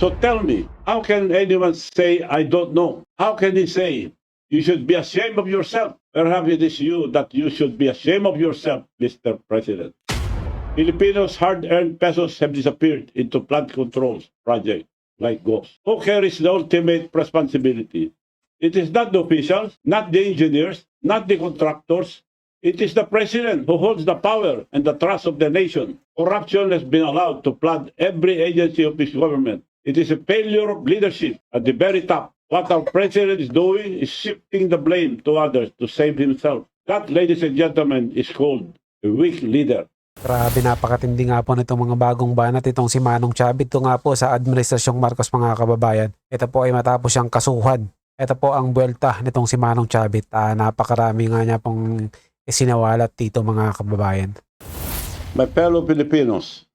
So tell me, how can anyone say, I don't know? How can he say, you should be ashamed of yourself? Perhaps it is you that you should be ashamed of yourself, Mr. President. Filipinos' hard-earned pesos have disappeared into flood controls project like ghosts. Who carries the ultimate responsibility? It is not the officials, not the engineers, not the contractors. It is the president who holds the power and the trust of the nation. Corruption has been allowed to flood every agency of this government. It is a failure of leadership at the very top. What our president is doing is shifting the blame to others to save himself. That, ladies and gentlemen, is called a weak leader. Grabe, napakatindi nga po nitong mga bagong banat itong si Manong Chavit. Ito nga po sa Administrasyong Marcos, mga kababayan. Ito po ay matapos siyang kasuhan. Ito po ang Bwelta nitong si Manong Chavit. Napakarami nga niya pong isinawalat dito, mga kababayan. My fellow Filipinos,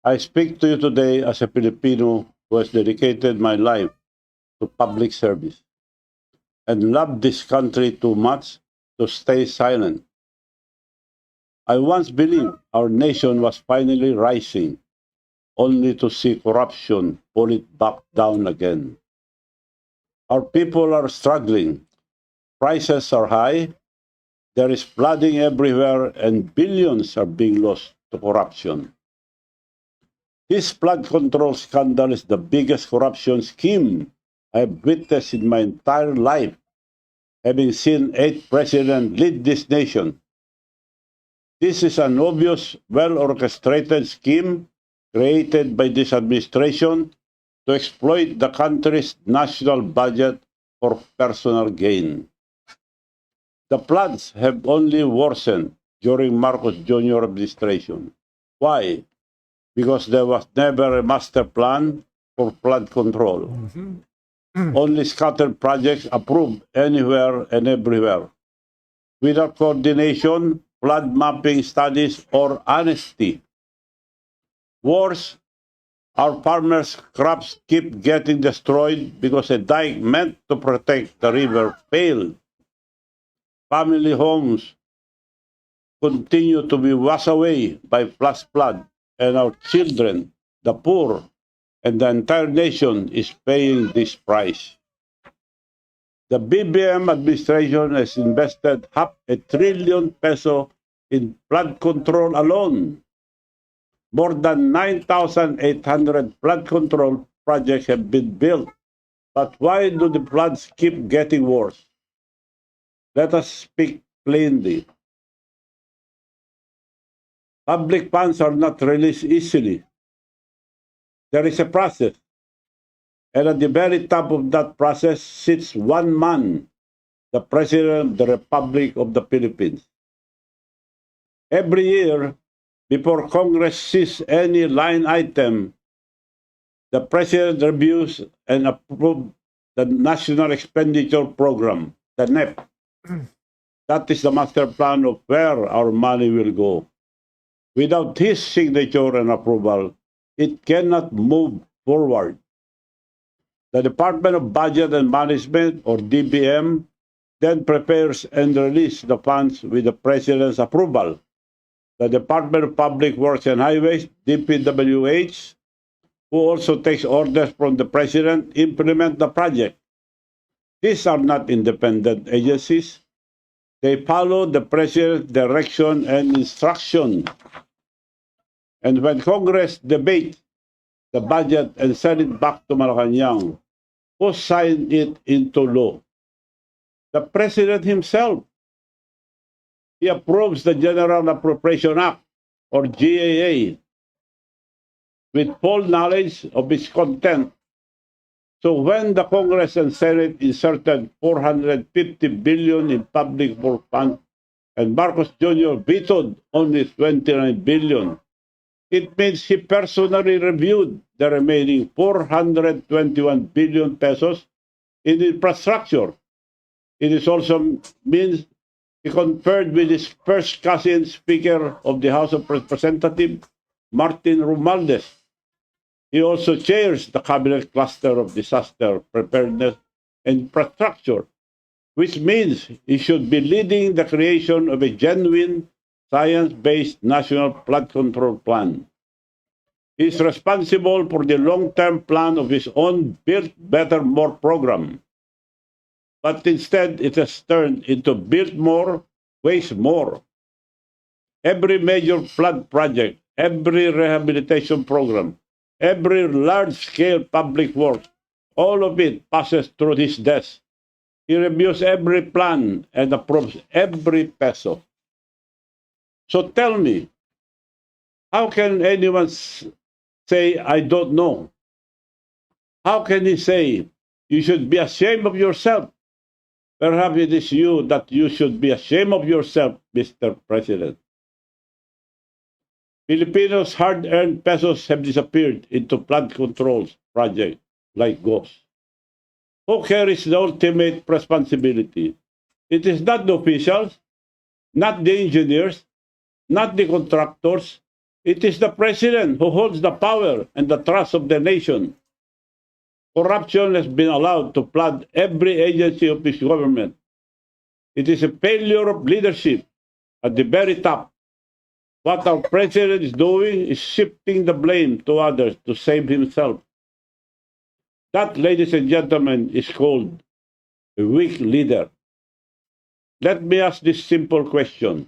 I speak to you today as a Filipino who has dedicated my life to public service and loved this country too much to stay silent. I once believed our nation was finally rising, only to see corruption pull it back down again. Our people are struggling. Prices are high. There is flooding everywhere, and billions are being lost to corruption. This flood control scandal is the biggest corruption scheme I have witnessed in my entire life, having seen 8 presidents lead this nation. This is an obvious, well-orchestrated scheme created by this administration to exploit the country's national budget for personal gain. The floods have only worsened during Marcos Jr. administration. Why? Because there was never a master plan for flood control. Only scattered projects approved anywhere and everywhere. Without coordination, flood mapping studies, or honesty. Worse, our farmers' crops keep getting destroyed because a dike meant to protect the river failed. Family homes continue to be washed away by flash flood, and our children, the poor, and the entire nation is paying this price. The BBM administration has invested $500 billion in flood control alone. More than 9,800 flood control projects have been built. But why do the floods keep getting worse? Let us speak plainly. Public funds are not released easily. There is a process. And at the very top of that process sits one man, the President of the Republic of the Philippines. Every year, before Congress sees any line item, the President reviews and approves the National Expenditure Program, the NEP. That is the master plan of where our money will go. Without his signature and approval, it cannot move forward. The Department of Budget and Management, or DBM, then prepares and releases the funds with the President's approval. The Department of Public Works and Highways, DPWH, who also takes orders from the President, implement the project. These are not independent agencies. They follow the President's direction and instruction. And when Congress debates the budget and send it back to Malacanang, who signed it into law? The President himself. He approves the General Appropriation Act, or GAA, with full knowledge of its content. So when the Congress and Senate inserted $450 billion in public work funds, and Marcos Jr. vetoed only $29 billion, it means he personally reviewed the remaining 421 billion pesos in infrastructure. It is also means he conferred with his first cousin, Speaker of the House of Representatives, Martin Romualdez. He also chairs the Cabinet Cluster of Disaster Preparedness and Infrastructure, which means he should be leading the creation of a genuine science-based national flood control plan. He is responsible for the long-term plan of his own Build Better More program. But instead, it has turned into Build More, Waste More. Every major flood project, every rehabilitation program, every large-scale public work, all of it passes through his desk. He reviews every plan and approves every peso. So tell me, how can anyone say, I don't know? How can he say, you should be ashamed of yourself? Perhaps it is you that you should be ashamed of yourself, Mr. President. Filipinos' hard-earned pesos have disappeared into flood controls projects like ghosts. Who carries the ultimate responsibility? It is not the officials, not the engineers, not the contractors. It is the president who holds the power and the trust of the nation. Corruption has been allowed to flood every agency of this government. It is a failure of leadership at the very top. What our president is doing is shifting the blame to others to save himself. That, ladies and gentlemen, is called a weak leader. Let me ask this simple question.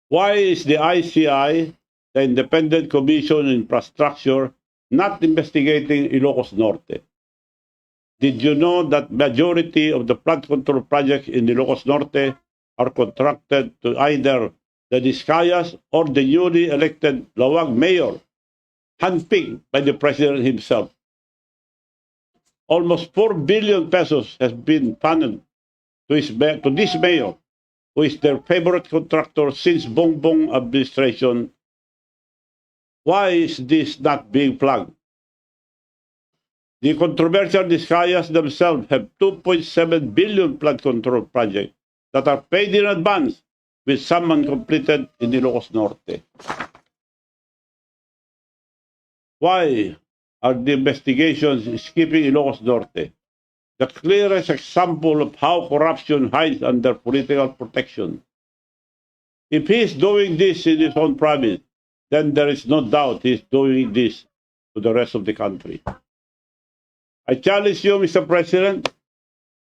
Why is the ICI, the Independent Commission on Infrastructure, not investigating Ilocos Norte? Did you know that majority of the flood control projects in Ilocos Norte are contracted to either the Discayas or the newly elected Lawag mayor, handpicked by the president himself? Almost 4 billion pesos has been funneled to this mayor, who is their favorite contractor since Bongbong administration. Why is this not being flagged? The controversial Discayas themselves have 2.7 billion flood control projects that are paid in advance, with some uncompleted in Ilocos Norte. Why are the investigations skipping Ilocos Norte? The clearest example of how corruption hides under political protection. If he is doing this in his own province, then there is no doubt he is doing this to the rest of the country. I challenge you, Mr. President,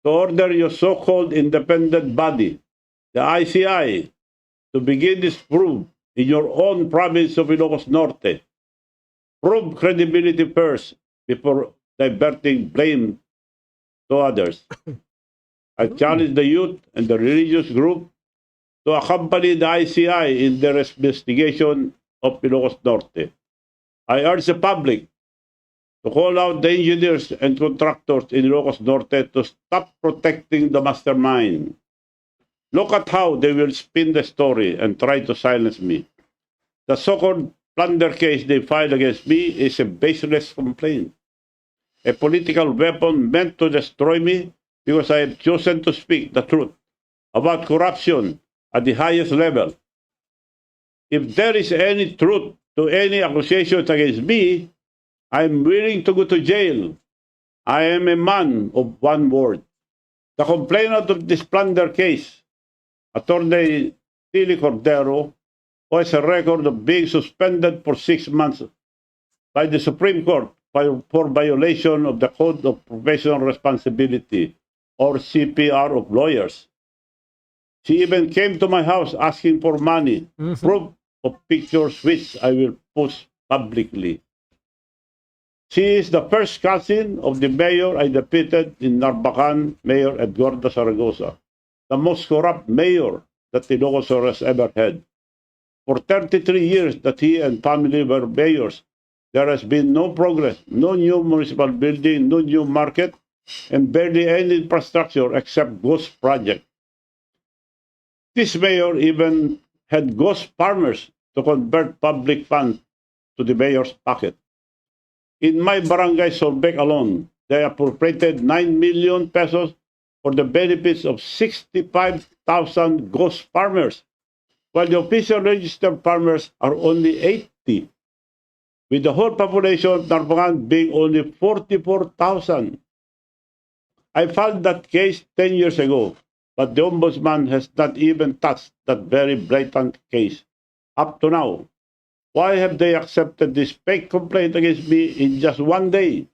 to order your so-called independent body, the ICI, to begin this probe in your own province of Ilocos Norte. Prove credibility first before diverting blame to others. I challenge the youth and the religious group to accompany the ICI in their investigation of Ilocos Norte. I urge the public to call out the engineers and contractors in Ilocos Norte to stop protecting the mastermind. Look at how they will spin the story and try to silence me. The so-called plunder case they filed against me is a baseless complaint, a political weapon meant to destroy me because I have chosen to speak the truth about corruption at the highest level. If there is any truth to any accusations against me, I'm willing to go to jail. I am a man of one word. The complainant of this plunder case, Attorney Tilly Cordero, who has a record of being suspended for 6 months by the Supreme Court for violation of the Code of Professional Responsibility, or CPR of lawyers. She even came to my house asking for money, proof of pictures which I will post publicly. She is the first cousin of the mayor I defeated in Narbacan, Mayor Edgardo Zaragoza, the most corrupt mayor that Ilocos has ever had. For 33 years that he and family were mayors, there has been no progress, no new municipal building, no new market, and barely any infrastructure except ghost projects. This mayor even had ghost farmers to convert public funds to the mayor's pocket. In my barangay Solbec alone, they appropriated 9 million pesos for the benefits of 65,000 ghost farmers, while the official registered farmers are only 80, with the whole population of Narvacan being only 44,000. I filed that case 10 years ago, but the Ombudsman has not even touched that very blatant case up to now. Why have they accepted this fake complaint against me in just one day,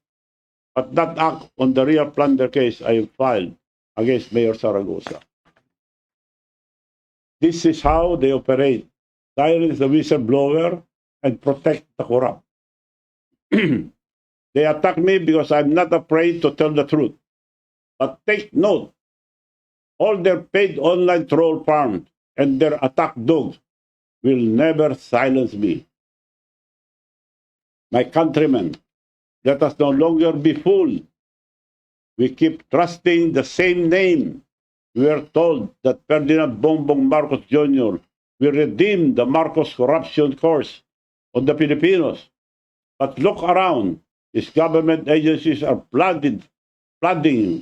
but not act on the real plunder case I filed against Mayor Zaragoza? This is how they operate. Silence the whistleblower and protect the corrupt. They attack me because I'm not afraid to tell the truth. But take note, all their paid online troll farms and their attack dogs will never silence me. My countrymen, let us no longer be fooled. We keep trusting the same name. We are told that Ferdinand Bongbong Marcos Jr. will redeem the Marcos corruption course on the Filipinos. But look around. These government agencies are flooding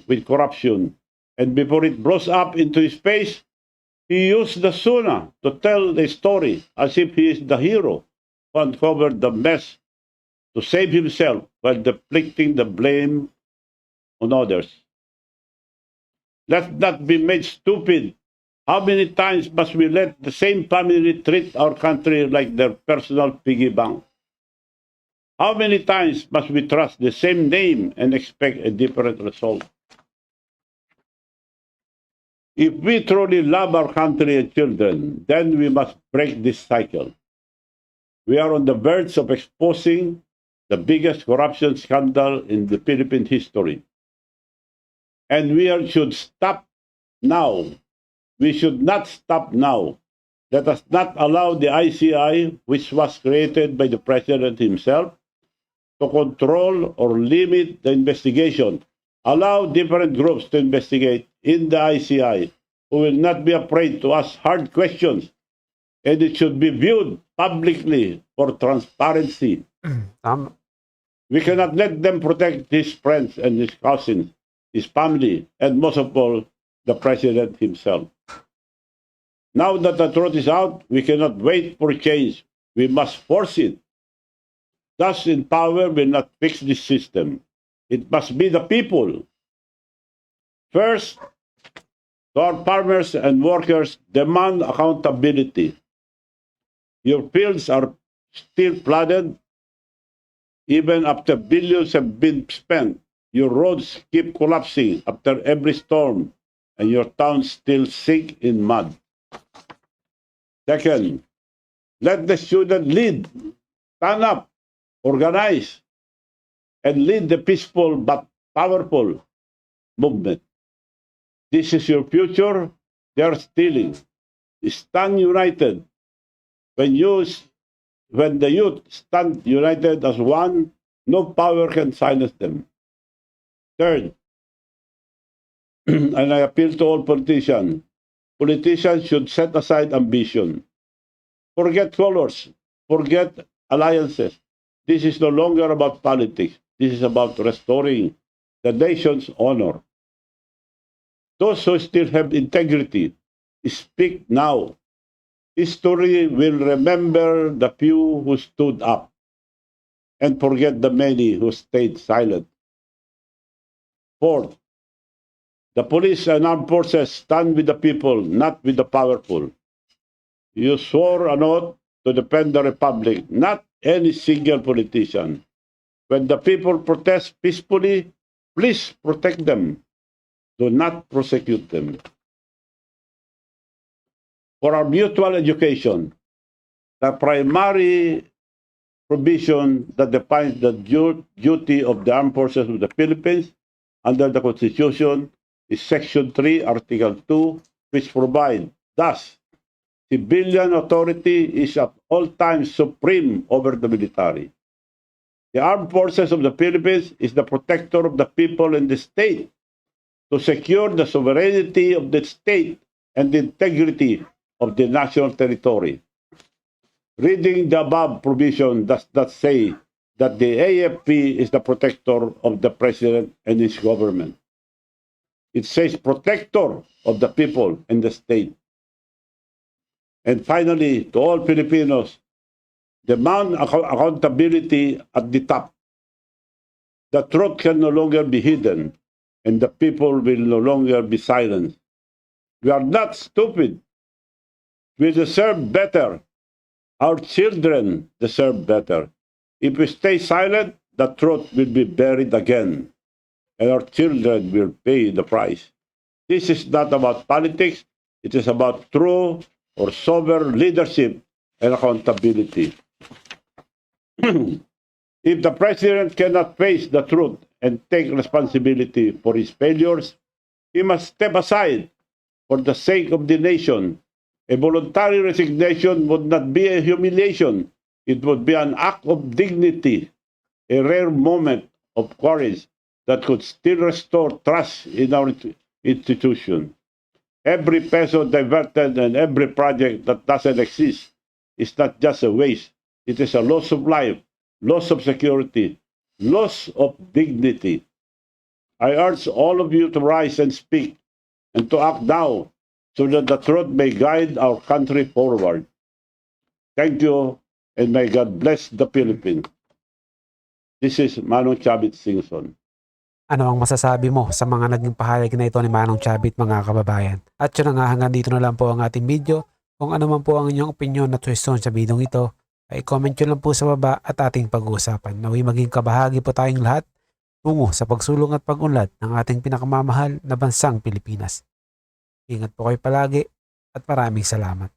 with corruption. And before it blows up into his face, he used the Suna to tell the story as if he is the hero who uncovered the mess to save himself while deflecting the blame on others. Let's not be made stupid. How many times must we let the same family treat our country like their personal piggy bank? How many times must we trust the same name and expect a different result? If we truly love our country and children, then we must break this cycle. We are on the verge of exposing the biggest corruption scandal in the Philippine history. And should stop now. We should not stop now. Let us not allow the ICI, which was created by the President himself, to control or limit the investigation. Allow different groups to investigate in the ICI who will not be afraid to ask hard questions, and it should be viewed publicly for transparency. We cannot let them protect his friends and his cousins, his family, and most of all, the President himself. Now that the truth is out, we cannot wait for change. We must force it. Thus, in power will not fix this system. It must be the people. First, to our farmers and workers, demand accountability. Your fields are still flooded, even after billions have been spent. Your roads keep collapsing after every storm, and your towns still sink in mud. Second, let the student lead, stand up, organize, and lead the peaceful but powerful movement. This is your future. They are stealing. Stand united. When the youth stand united as one, no power can silence them. Third, and I appeal to all politicians. Politicians should set aside ambition. Forget colors. Forget alliances. This is no longer about politics. This is about restoring the nation's honor. Those who still have integrity, speak now. History will remember the few who stood up and forget the many who stayed silent. Fourth, the police and armed forces stand with the people, not with the powerful. You swore an oath to defend the republic, not any single politician. When the people protest peacefully, please protect them. Do not prosecute them. For our mutual education, the primary provision that defines the duty of the armed forces of the Philippines under the Constitution is Section 3, Article 2, which provides, thus, civilian authority is at all times supreme over the military. The armed forces of the Philippines is the protector of the people and the state to secure the sovereignty of the state and the integrity of the national territory. Reading the above provision does not say that the AFP is the protector of the president and his government. It says protector of the people and the state. And finally, to all Filipinos, demand accountability at the top. The truth can no longer be hidden, and the people will no longer be silenced. We are not stupid. We deserve better. Our children deserve better. If we stay silent, the truth will be buried again, and our children will pay the price. This is not about politics, it is about true or sober leadership and accountability. If the president cannot face the truth and take responsibility for his failures, he must step aside for the sake of the nation. A voluntary resignation would not be a humiliation. It would be an act of dignity, a rare moment of courage that could still restore trust in our institution. Every peso diverted and every project that doesn't exist is not just a waste. It is a loss of life, loss of security, loss of dignity. I urge all of you to rise and speak and to act now so that the truth may guide our country forward. Thank you, and may God bless the Philippines. This is Manong Chavit Singson. Ano ang masasabi mo sa mga naging pahayag na ito ni Manong Chavit, mga kababayan? At yun na nga, hanggang dito na lang po ang ating video. Kung ano man po ang inyong opinion at suggestion sa video ito, ay comment nyo lang po sa baba at ating pag-uusapan. Naway maging kabahagi po tayong lahat tungo sa pagsulong at pag-unlad ng ating pinakamamahal na bansang Pilipinas. Ingat po kayo palagi at maraming salamat.